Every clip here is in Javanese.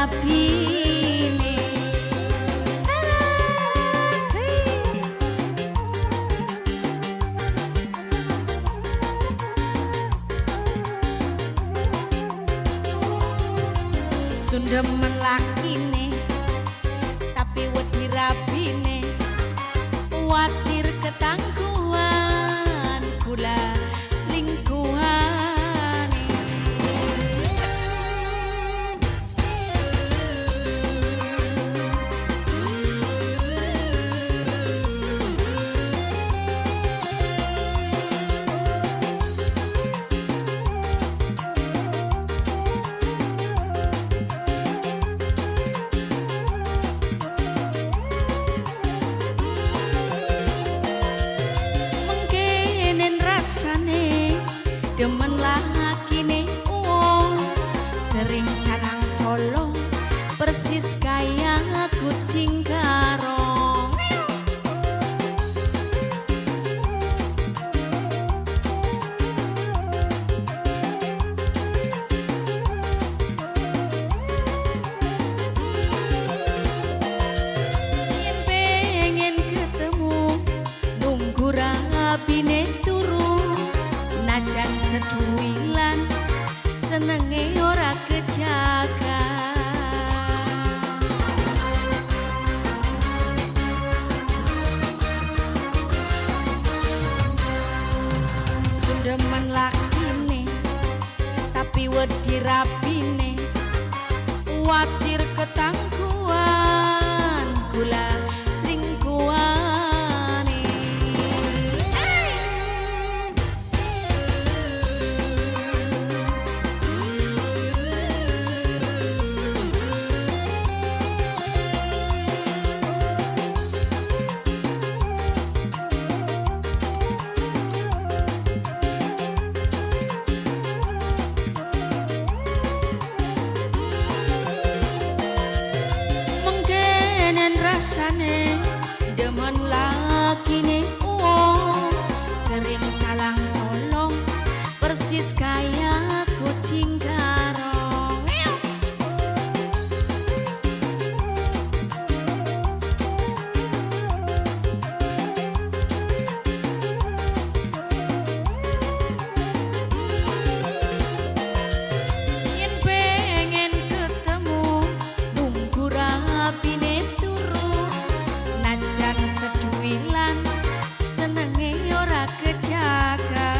rapine sundemen lakine tapi wedi rapine watir ketangguhan kula selingkuhane demen lakine wong sering carang colong persis kaya kucing karong yen pengen ketemu nunggu rapine najan seduwilan senenge ora kejaga sundemen lakine tapi wedi rapine watir ketangguhan gula selingkuhane rasane demen lakine wong sering calang colong persis kaya kucing karong yen pengen ketemu nunggu rapine najan seduwilan senenge ora kejaga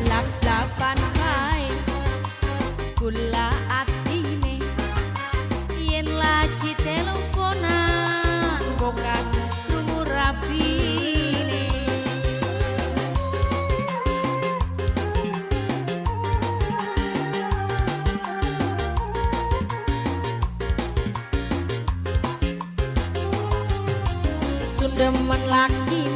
lap-lapan kae kula atine yen lagi teleponan kok krungu rapine sundemen lakine